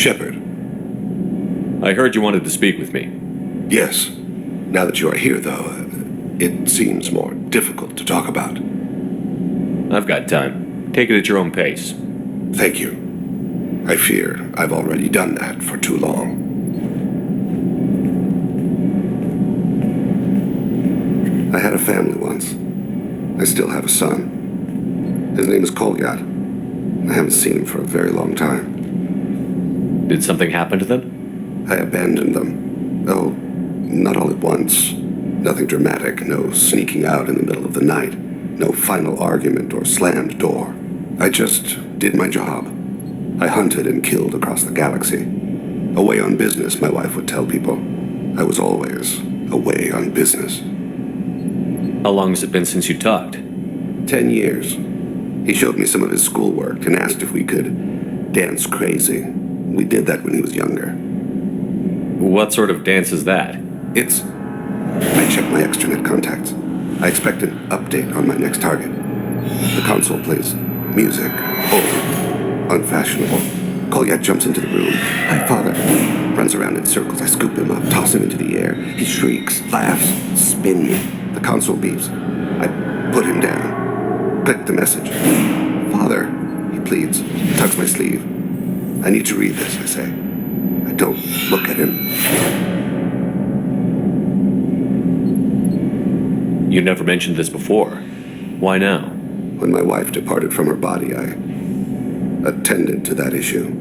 Shepard. I heard you wanted to speak with me. Yes. Now that you are here, though, it seems more difficult to talk about. I've got time. Take it at your own pace. Thank you. I fear I've already done that for too long. I had a family once. I still have a son. His name is Kolyat. I haven't seen him for a very long time. Did something happen to them? I abandoned them. Oh, not all at once. Nothing dramatic, no sneaking out in the middle of the night, no final argument or slammed door. I just did my job. I hunted and killed across the galaxy. Away on business, my wife would tell people. I was always away on business. How long has it been since you talked? 10 years. He showed me some of his schoolwork and asked if we could dance crazy. We did that when he was younger. What sort of dance is that? It's... I checked my extranet contacts. I expect an update on my next target. The console plays music. Old. Unfashionable. Kolyat jumps into the room. Hi, father. Runs around in circles. I scoop him up, toss him into the air. He shrieks, laughs, spin me. The console beeps. I put him down. Click the message. Father, he pleads. Tugs my sleeve. I need to read this, I say. I don't look at him. You never mentioned this before. Why now? When my wife departed from her body, I attended to that issue.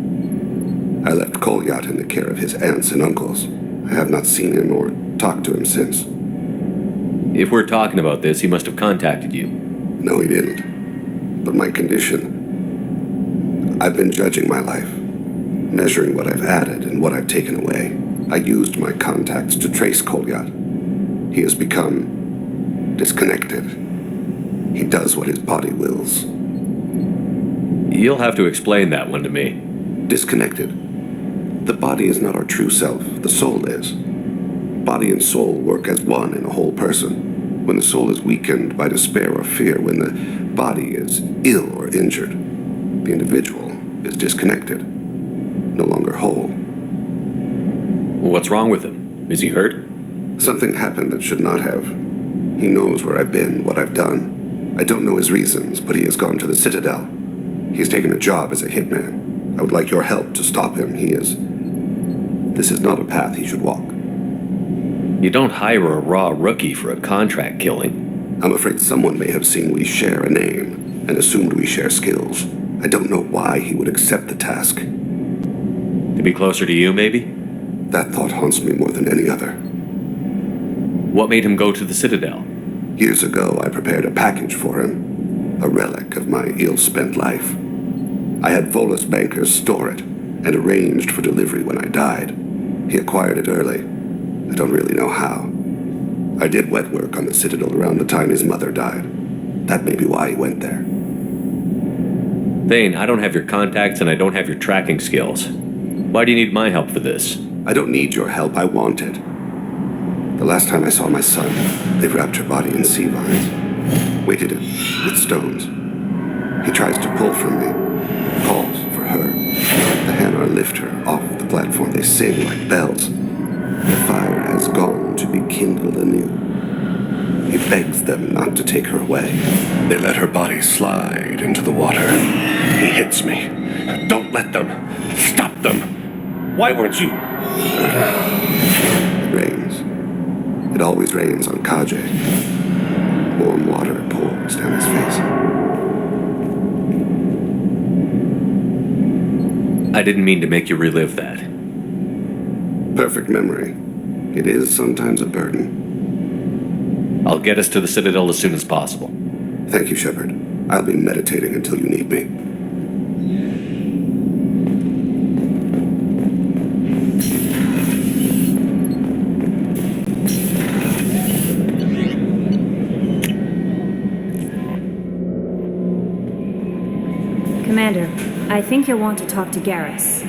I left Kolyat in the care of his aunts and uncles. I have not seen him or talked to him since. If we're talking about this, he must have contacted you. No, he didn't. But my condition... I've been judging my life, measuring what I've added and what I've taken away. I used my contacts to trace Kolyat. He has become disconnected. He does what his body wills. You'll have to explain that one to me. Disconnected. The body is not our true self. The soul is. Body and soul work as one in a whole person. When the soul is weakened by despair or fear, when the body is ill or injured, the individual is disconnected, no longer whole. What's wrong with him? Is he hurt? Something happened that should not have. He knows where I've been, what I've done. I don't know his reasons, but he has gone to the Citadel. He's taken a job as a hitman. I would like your help to stop him. This is not a path he should walk. You don't hire a raw rookie for a contract killing. I'm afraid someone may have seen we share a name and assumed we share skills. I don't know why he would accept the task. To be closer to you, maybe? That thought haunts me more than any other. What made him go to the Citadel? Years ago, I prepared a package for him, a relic of my ill-spent life. I had Volus bankers store it and arranged for delivery when I died. He acquired it early. I don't really know how. I did wet work on the Citadel around the time his mother died. That may be why he went there. Thane, I don't have your contacts and I don't have your tracking skills. Why do you need my help for this? I don't need your help. I want it. The last time I saw my son, they wrapped her body in sea vines, weighted it with stones. He tries to pull from me, calls for her. The Hanar lift her off the platform. They sing like bells. The fire has gone to be kindled anew. He begs them not to take her away. They let her body slide into the water. He hits me. Don't let them. Stop them. Why weren't you... It rains. It always rains on Kajay. Warm water pours down his face. I didn't mean to make you relive that. Perfect memory. It is sometimes a burden. I'll get us to the Citadel as soon as possible. Thank you, Shepard. I'll be meditating until you need me. Commander, I think you'll want to talk to Garrus.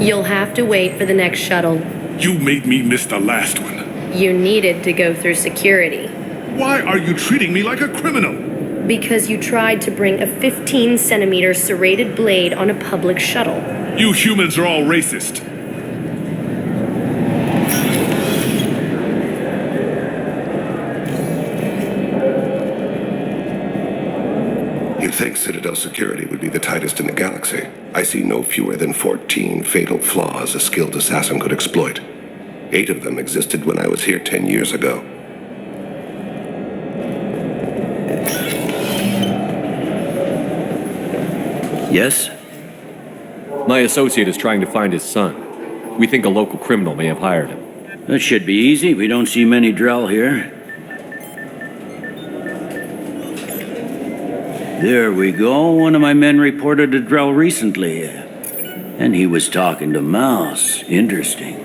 You'll have to wait for the next shuttle. You made me miss the last one. You needed to go through security. Why are you treating me like a criminal? Because you tried to bring a 15-centimeter serrated blade on a public shuttle. You humans are all racist. You'd think Citadel security would be the tightest in the galaxy. I see no fewer than 14 fatal flaws a skilled assassin could exploit. 8 of them existed when I was here 10 years ago. Yes? My associate is trying to find his son. We think a local criminal may have hired him. That should be easy. We don't see many Drell here. There we go. One of my men reported a Drell recently. And he was talking to Mouse. Interesting.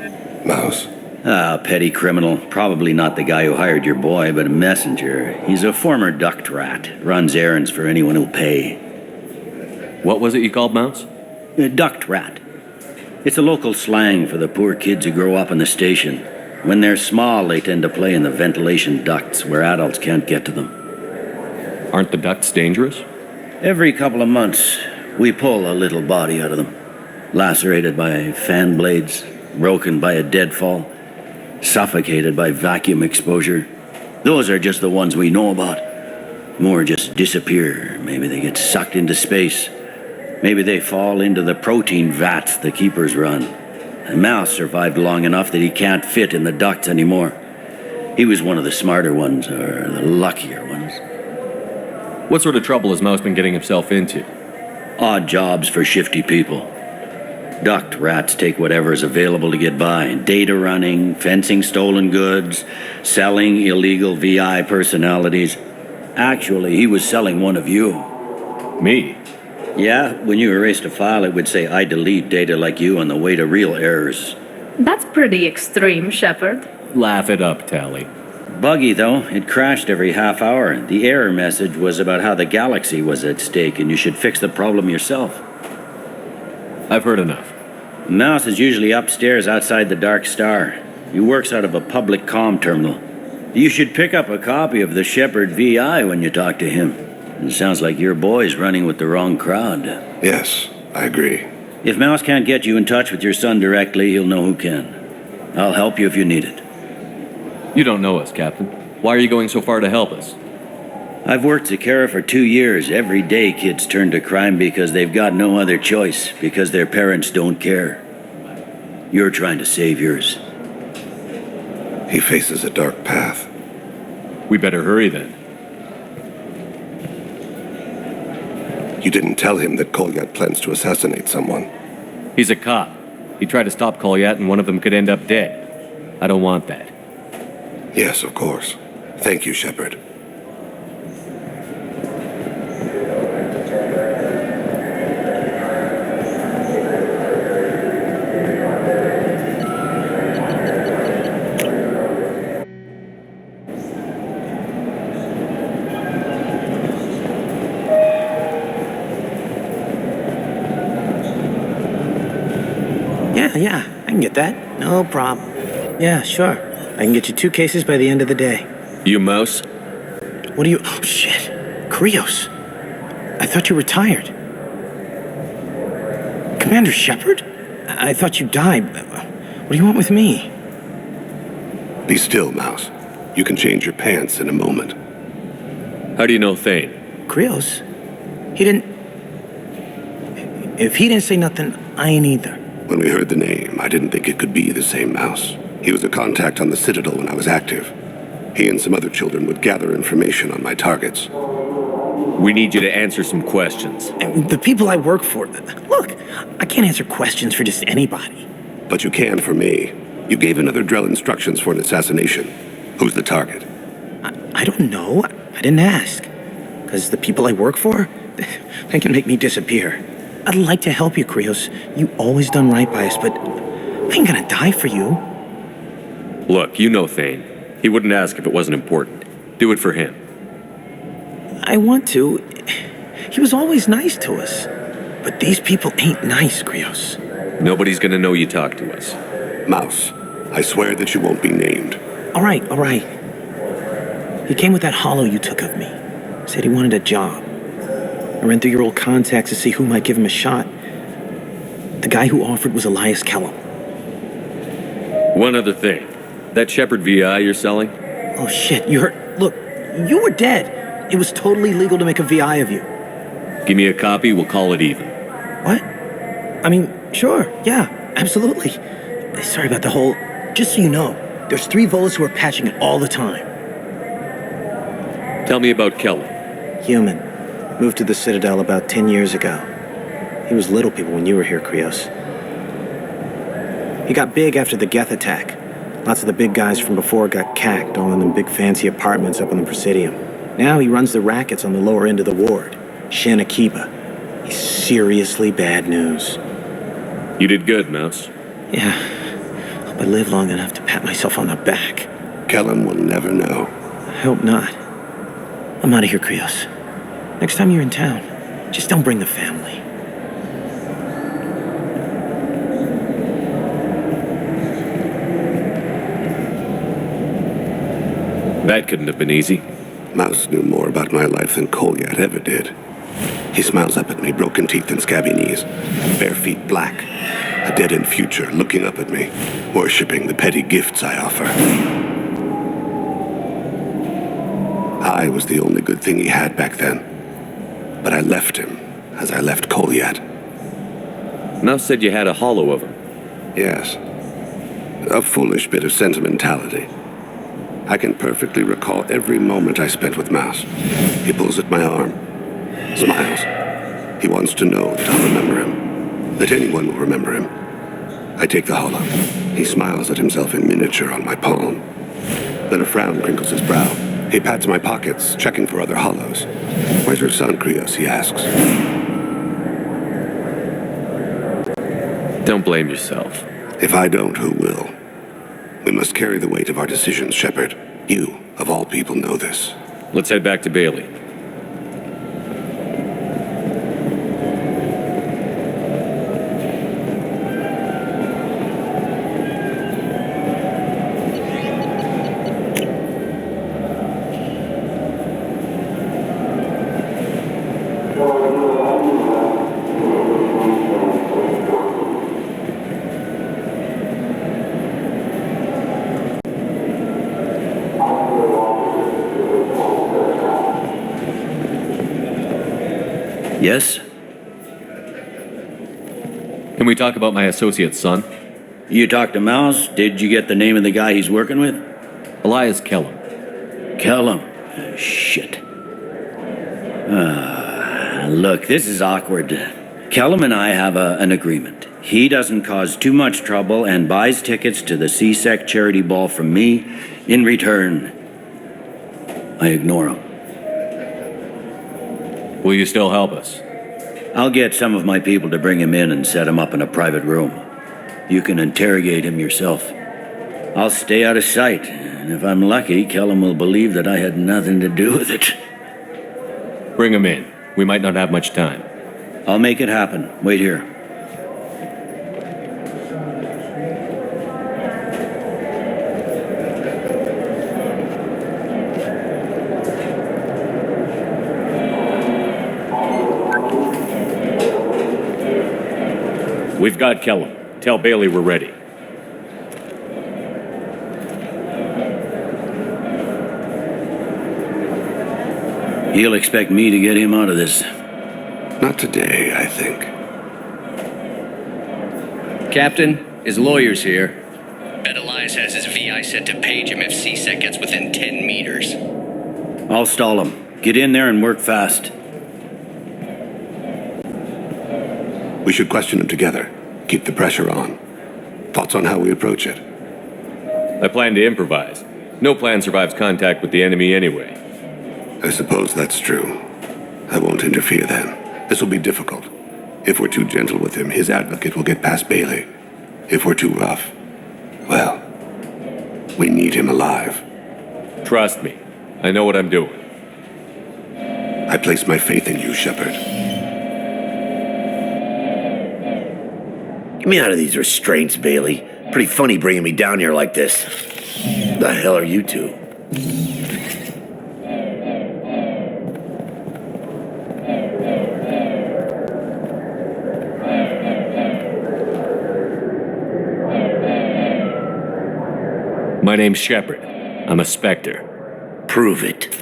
Mouse? Petty criminal. Probably not the guy who hired your boy, but a messenger. He's a former duct rat. Runs errands for anyone who'll pay. What was it you called Mouse? A duct rat. It's a local slang for the poor kids who grow up in the station. When they're small, they tend to play in the ventilation ducts where adults can't get to them. Aren't the ducts dangerous? Every couple of months, we pull a little body out of them. Lacerated by fan blades, broken by a deadfall, suffocated by vacuum exposure. Those are just the ones we know about. More just disappear. Maybe they get sucked into space. Maybe they fall into the protein vats the keepers run. The Mouse survived long enough that he can't fit in the ducts anymore. He was one of the smarter ones, or the luckier ones. What sort of trouble has Mouse been getting himself into? Odd jobs for shifty people. Duct rats take whatever is available to get by. Data running, fencing stolen goods, selling illegal VI personalities. Actually, he was selling one of you. Me? Yeah, when you erased a file, it would say, I delete data like you on the way to real errors. That's pretty extreme, Shepard. Laugh it up, Tally. Buggy, though. It crashed every half hour. The error message was about how the galaxy was at stake and you should fix the problem yourself. I've heard enough. Mouse is usually upstairs outside the Dark Star. He works out of a public comm terminal. You should pick up a copy of the Shepard VI when you talk to him. It sounds like your boy's running with the wrong crowd. Yes, I agree. If Mouse can't get you in touch with your son directly, he'll know who can. I'll help you if you need it. You don't know us, Captain. Why are you going so far to help us? I've worked Zakera for 2 years. Every day kids turn to crime because they've got no other choice, because their parents don't care. You're trying to save yours. He faces a dark path. We better hurry then. You didn't tell him that Kolyat plans to assassinate someone. He's a cop. He tried to stop Kolyat and one of them could end up dead. I don't want that. Yes, of course. Thank you, Shepard. Yeah, I can get that. No problem. Yeah, sure. I can get you 2 cases by the end of the day. You Mouse? What do you... Oh, shit. Krios. I thought you retired. Commander Shepard? I thought you died. What do you want with me? Be still, Mouse. You can change your pants in a moment. How do you know Thane? Krios? He didn't... If he didn't say nothing, I ain't either. When we heard the name, I didn't think it could be the same Mouse. He was a contact on the Citadel when I was active. He and some other children would gather information on my targets. We need you to answer some questions. And the people I work for... Look, I can't answer questions for just anybody. But you can for me. You gave another Drell instructions for an assassination. Who's the target? I don't know. I didn't ask. Because the people I work for, they can make me disappear. I'd like to help you, Krios. You always done right by us, but I ain't gonna die for you. Look, you know Thane. He wouldn't ask if it wasn't important. Do it for him. I want to. He was always nice to us. But these people ain't nice, Krios. Nobody's gonna know you talked to us. Mouse, I swear that you won't be named. All right, all right. He came with that hollow you took of me. Said he wanted a job. I ran through your old contacts to see who might give him a shot. The guy who offered was Elias Kellum. One other thing. That Shepard VI you're selling? Oh shit, you heard? Look, you were dead. It was totally legal to make a VI of you. Give me a copy, we'll call it even. What? I mean, sure, yeah, absolutely. Sorry about the whole... Just so you know, there's 3 Volus who are patching it all the time. Tell me about Kelly. Human. Moved to the Citadel about 10 years ago. He was little people when you were here, Krios. He got big after the Geth attack. Lots of the big guys from before got cacked, all in them big fancy apartments up on the Presidium. Now he runs the rackets on the lower end of the ward, Shin Akiba. He's seriously bad news. You did good, Mouse. Yeah. Hope I live long enough to pat myself on the back. Kellen will never know. I hope not. I'm out of here, Krios. Next time you're in town, just don't bring the family. That couldn't have been easy. Mouse knew more about my life than Kolyat ever did. He smiles up at me, broken teeth and scabby knees, bare feet black, a dead-end future looking up at me, worshipping the petty gifts I offer. I was the only good thing he had back then, but I left him as I left Kolyat. Mouse said you had a hollow of him. Yes, a foolish bit of sentimentality. I can perfectly recall every moment I spent with Mouse. He pulls at my arm, smiles. He wants to know that I'll remember him, that anyone will remember him. I take the hollow. He smiles at himself in miniature on my palm. Then a frown crinkles his brow. He pats my pockets, checking for other hollows. Where's your son, Krios? He asks. Don't blame yourself. If I don't, who will? We must carry the weight of our decisions, Shepard. You, of all people, know this. Let's head back to Bailey. Yes? Can we talk about my associate's son? You talked to Mouse? Did you get the name of the guy he's working with? Elias Kellum. Kellum. Shit. Look, this is awkward. Kellum and I have an agreement. He doesn't cause too much trouble and buys tickets to the C-Sec charity ball from me. In return, I ignore him. Will you still help us? I'll get some of my people to bring him in and set him up in a private room. You can interrogate him yourself. I'll stay out of sight, and if I'm lucky, Kellum will believe that I had nothing to do with it. Bring him in. We might not have much time. I'll make it happen. Wait here. We've got Kellum. Tell Bailey we're ready. He'll expect me to get him out of this. Not today, I think. Captain, his lawyer's here. Bet Elias has his VI set to page him if C-Sec gets within 10 meters. I'll stall him. Get in there and work fast. We should question him together. Keep the pressure on. Thoughts on how we approach it? I plan to improvise. No plan survives contact with the enemy anyway. I suppose that's true. I won't interfere then. This will be difficult. If we're too gentle with him, his advocate will get past Bailey. If we're too rough, well, we need him alive. Trust me. I know what I'm doing. I place my faith in you, Shepard. Get me out of these restraints, Bailey. Pretty funny bringing me down here like this. The hell are you two? My name's Shepard. I'm a Spectre. Prove it.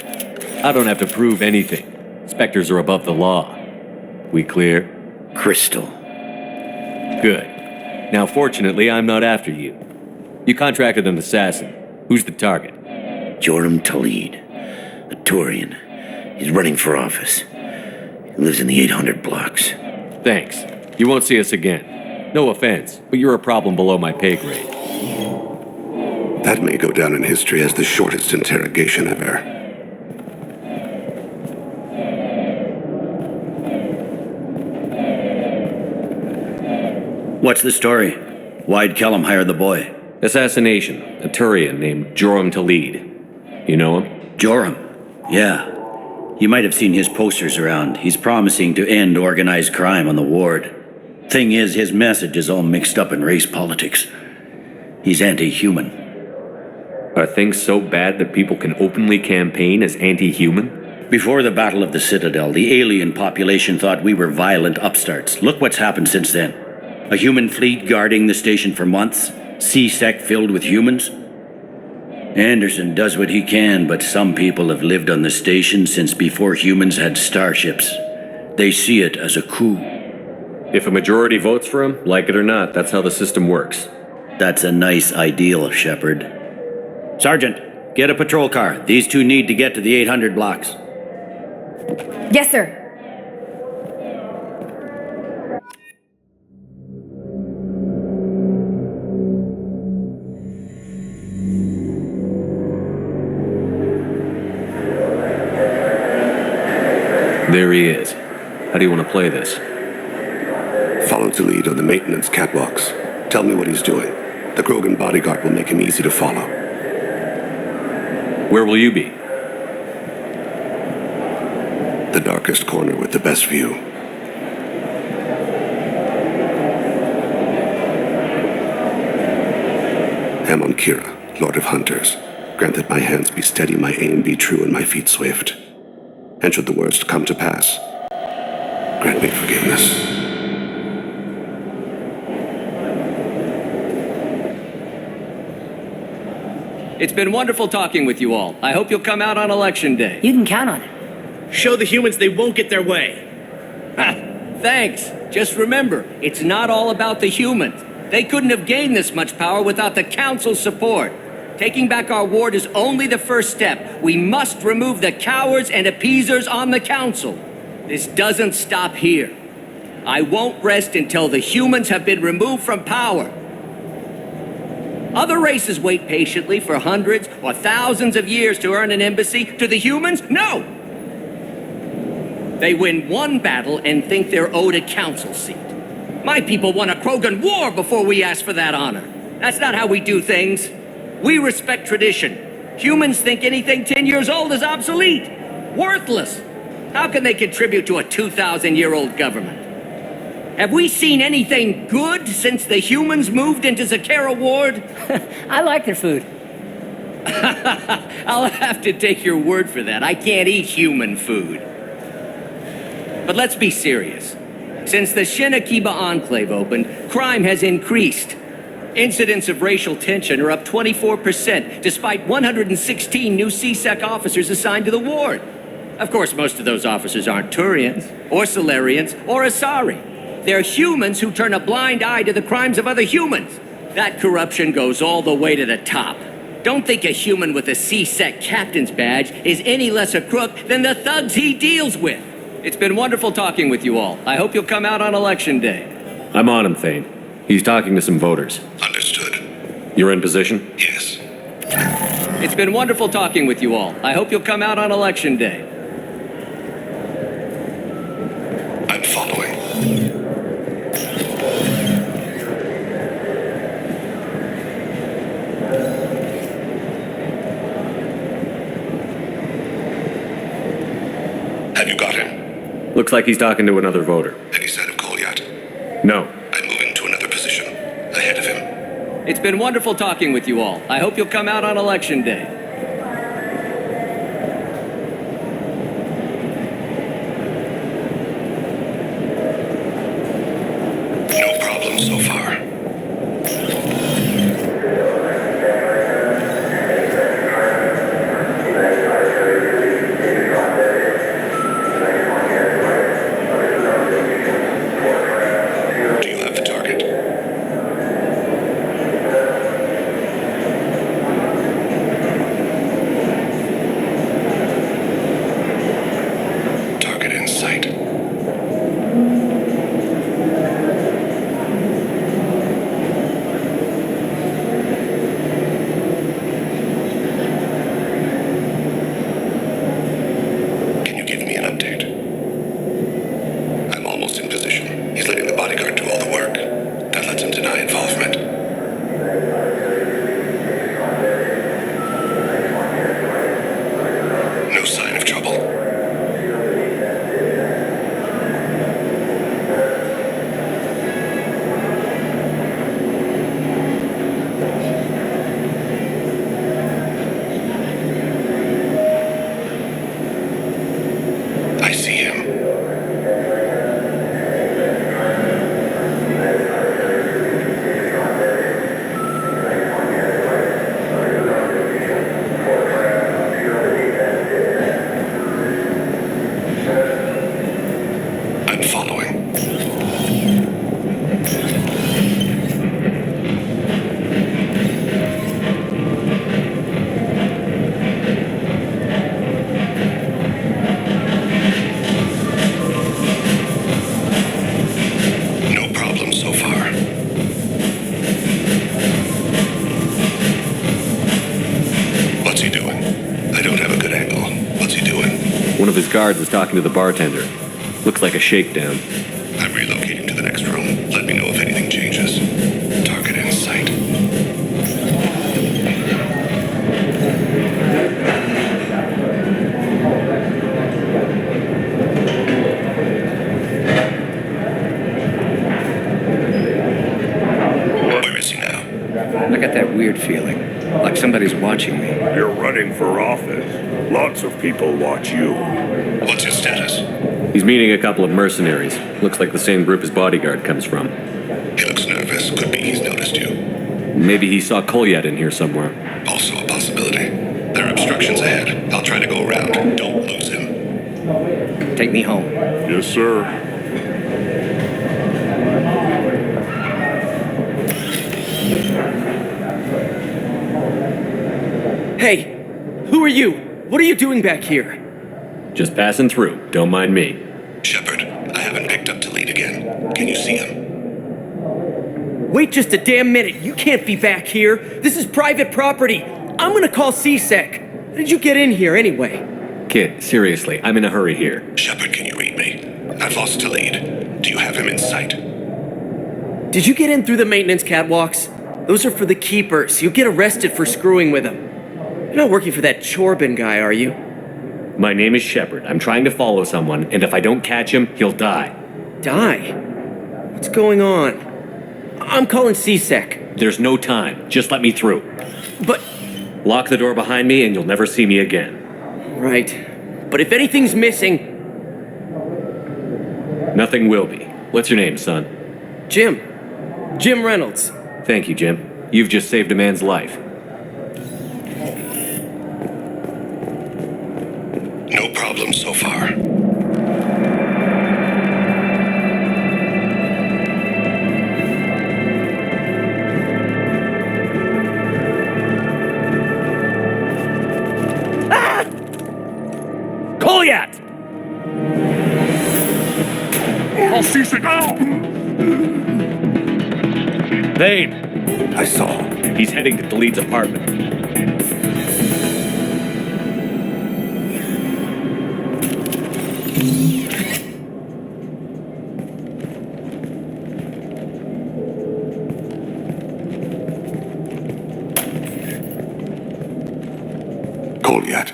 I don't have to prove anything. Spectres are above the law. We clear? Crystal. Good. Now, fortunately, I'm not after you. You contracted an assassin. Who's the target? Joram Talid. A Turian. He's running for office. He lives in the 800 blocks. Thanks. You won't see us again. No offense, but you're a problem below my pay grade. That may go down in history as the shortest interrogation ever. What's the story? Why'd Kellum hire the boy? Assassination. A Turian named Joram Talid. You know him? Joram? Yeah. You might have seen his posters around. He's promising to end organized crime on the ward. Thing is, his message is all mixed up in race politics. He's anti-human. Are things so bad that people can openly campaign as anti-human? Before the Battle of the Citadel, the alien population thought we were violent upstarts. Look what's happened since then. A human fleet guarding the station for months. C-Sec filled with humans. Anderson does what he can, but some people have lived on the station since before humans had starships. They see it as a coup. If a majority votes for him, like it or not, that's how the system works. That's a nice ideal, Shepard. Sergeant, get a patrol car. These two need to get to the 800 blocks. Yes, sir. There he is. How do you want to play this? Follow the lead on the maintenance catwalks. Tell me what he's doing. The Krogan bodyguard will make him easy to follow. Where will you be? The darkest corner with the best view. Amon Kira, Lord of Hunters. Grant that my hands be steady, my aim be true, and my feet swift. And should the worst come to pass, grant me forgiveness. It's been wonderful talking with you all. I hope you'll come out on election day. You can count on it. Show the humans they won't get their way. Thanks. Just remember, it's not all about the humans. They couldn't have gained this much power without the Council's support. Taking back our ward is only the first step. We must remove the cowards and appeasers on the Council. This doesn't stop here. I won't rest until the humans have been removed from power. Other races wait patiently for hundreds or thousands of years to earn an embassy. To the humans, no! They win one battle and think they're owed a council seat. My people won a Krogan war before we asked for that honor. That's not how we do things. We respect tradition. Humans think anything 10 years old is obsolete, worthless. How can they contribute to a 2,000-year-old government? Have we seen anything good since the humans moved into Zakera Ward? I like their food. I'll have to take your word for that. I can't eat human food. But let's be serious. Since the Shinakiba Enclave opened, crime has increased. Incidents of racial tension are up 24%, despite 116 new C-Sec officers assigned to the ward. Of course, most of those officers aren't Turians, or Solarians, or Asari. They're humans who turn a blind eye to the crimes of other humans. That corruption goes all the way to the top. Don't think a human with a C-Sec captain's badge is any less a crook than the thugs he deals with. It's been wonderful talking with you all. I hope you'll come out on election day. I'm on him, Thane. He's talking to some voters. Understood. You're in position? Yes. It's been wonderful talking with you all. I hope you'll come out on election day. I'm following. Have you got him? Looks like he's talking to another voter. Any sign of call yet? No. I'm moving to another position. It's been wonderful talking with you all. I hope you'll come out on Election Day. No problem so far. Do you have the target? Target in sight. Can you give me an update? I'm almost in position. He's letting the bodyguard do all the work. That lets him deny involvement. No sign of trouble. I see him. I'm following. No problem so far. What's he doing? I don't have a good angle. What's he doing? One of his guards is talking to the bartender. Looks like a shakedown. I'm relocating to the next room. Let me know if anything changes. Target in sight. Where is he now? I got that weird feeling, like somebody's watching me. You're running for office. Lots of people watch you. What's his status? He's meeting a couple of mercenaries. Looks like the same group his bodyguard comes from. He looks nervous. Could be he's noticed you. Maybe he saw Kolyat in here somewhere. Also a possibility. There are obstructions ahead. I'll try to go around. Don't lose him. Take me home. Yes, sir. Hey, who are you? What are you doing back here? Just passing through. Don't mind me. Shepard, I haven't picked up Talid again. Can you see him? Wait just a damn minute. You can't be back here. This is private property. I'm gonna call CSEC. How did you get in here anyway? Kid, seriously, I'm in a hurry here. Shepard, can you read me? I've lost Talid. Do you have him in sight? Did you get in through the maintenance catwalks? Those are for the keepers. You'll get arrested for screwing with them. You're not working for that Chorbin guy, are you? My name is Shepard. I'm trying to follow someone, and if I don't catch him, he'll die. Die? What's going on? I'm calling CSEC. There's no time. Just let me through. But... Lock the door behind me, and you'll never see me again. Right. But if anything's missing... Nothing will be. What's your name, son? Jim. Jim Reynolds. Thank you, Jim. You've just saved a man's life. No problem so far. Kolyat! I'll cease it now! Vane! I saw. He's heading to Talid's apartment. Kolyat.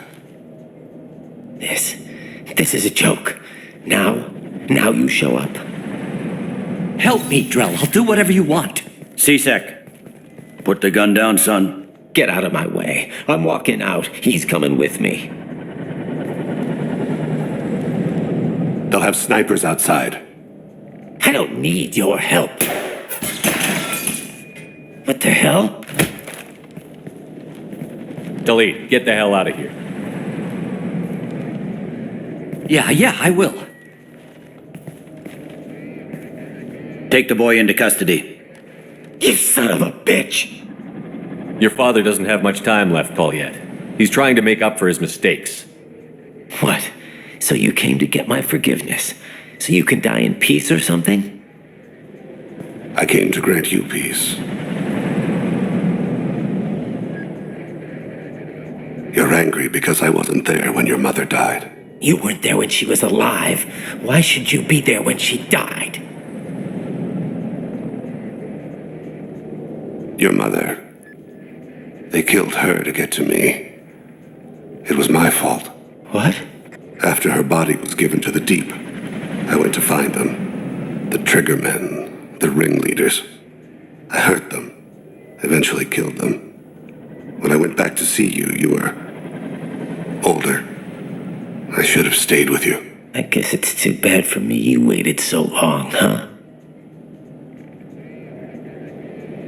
This is a joke. Now you show up. Help me, Drell. I'll do whatever you want. CSEC. Put the gun down, son. Get out of my way. I'm walking out. He's coming with me. They'll have snipers outside. I don't need your help. What the hell? Delete. Get the hell out of here. Yeah, I will. Take the boy into custody. You son of a bitch! Your father doesn't have much time left, Colliet. He's trying to make up for his mistakes. What? So you came to get my forgiveness? So you can die in peace or something? I came to grant you peace. You're angry because I wasn't there when your mother died. You weren't there when she was alive. Why should you be there when she died? Your mother. They killed her to get to me. It was my fault. What? After her body was given to the deep, I went to find them. The triggermen, the ringleaders. I hurt them, eventually killed them. When I went back to see you, you were older. I should have stayed with you. I guess it's too bad for me you waited so long, huh?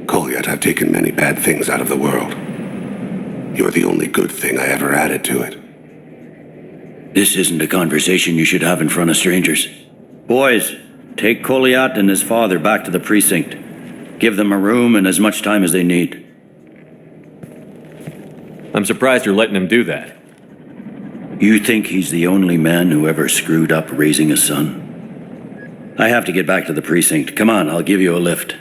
Colliet, I've taken many bad things out of the world. You're the only good thing I ever added to it. This isn't a conversation you should have in front of strangers. Boys, take Colliat and his father back to the precinct. Give them a room and as much time as they need. I'm surprised you're letting him do that. You think he's the only man who ever screwed up raising a son? I have to get back to the precinct. Come on, I'll give you a lift.